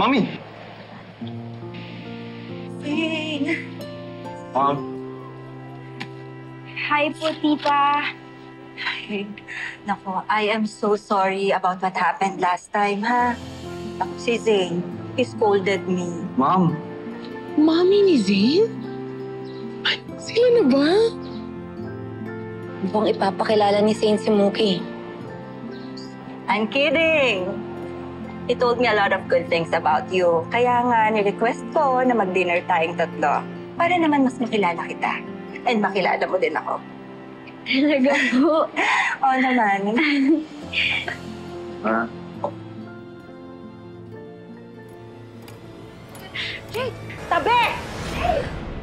Mami! Zane! Mom? Hi po, tita. Ay, naku, I am so sorry about what happened last time, ha? Naku, si Zane, he scolded me. Mom? Mami ni Zane? Ay, sila na ba? Mukhang ipapakilala ni Zane si Mookie. I'm kidding! He told me a lot of good things about you. Kaya nga, ni-request ko na mag-dinner tayong tatlo para naman mas makilala kita. And makilala mo din ako. Talaga po. Oo naman. Jake, tabi!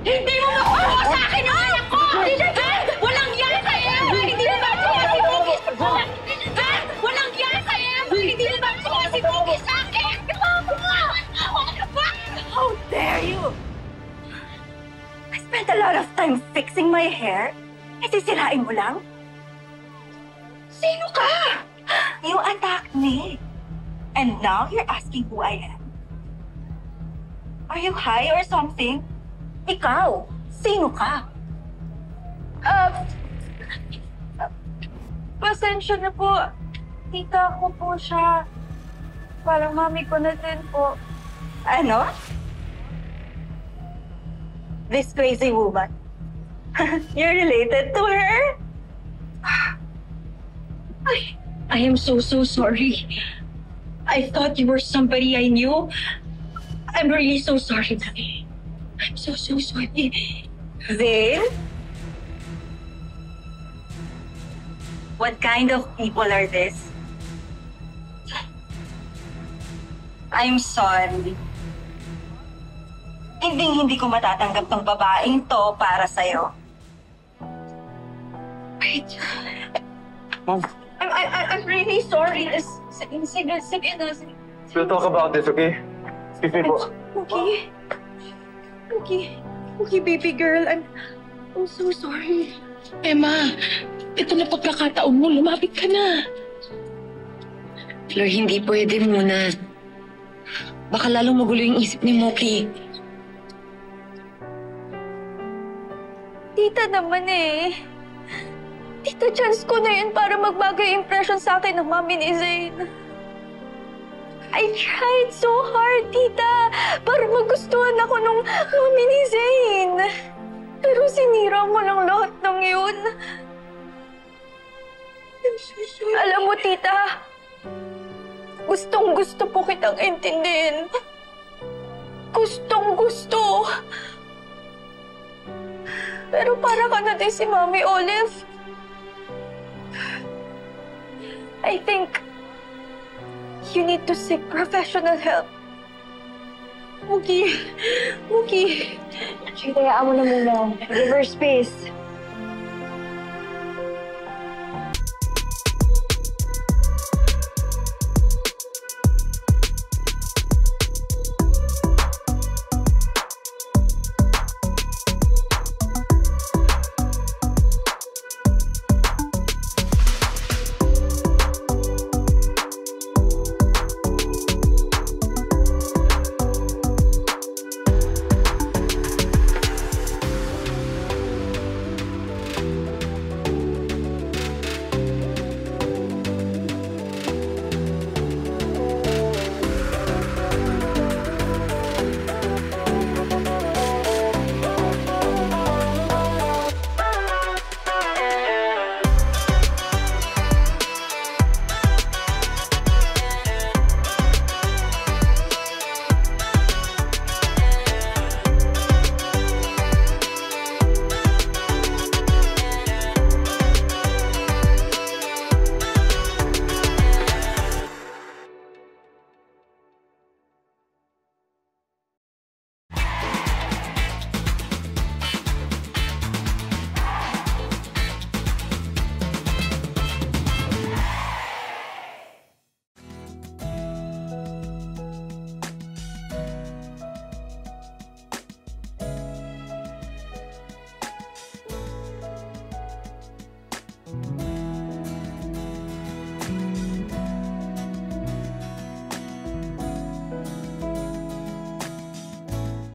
Hindi mo makuha sa akin yung anak ko! Walang yan sa iyo! Hindi na ba ito si Mookie? Walang yan sa iyo! Hindi na ba ito si Mookie sa akin? How dare you! I spent a lot of time fixing my hair. Eh, sisirain mo lang? Sino ka? You attacked me. And now you're asking who I am. Are you high or something? Ikaw, sino ka? Pasensya na po. Tita ko po siya. Parang mami ko na din po. Ano? This crazy woman. You're related to her? I am so sorry. I thought you were somebody I knew. I'm really so sorry, Daddy. I'm so sorry. Zane? What kind of people are this? I'm sorry. Hindi ko matatanggap tong babaeng to para sa'yo. Wait. Mom, I'm really sorry. Sige na. we'll talk about this, okay? Excuse me po. Okay, baby girl. I'm so sorry. Emma, ito na pagkakataon mo. Lumapit ka na. Flor, hindi pwede muna. Baka lalong magulo yung isip ni Mookie. Tita naman eh. Tita, chance ko na yun para magbago yung impression sa akin ng mami ni Zane. I tried so hard, tita, para magustuhan ako nung mami ni Zane. Pero sinira mo lang lahat ng yun. I'm so sorry. Alam mo, tita, gustong-gusto po kitang intindihin. Gustong-gusto. Pero para ka na din si Mami Olive. I think you need to seek professional help. Mookie. Hayaan mo na muna. Give her space.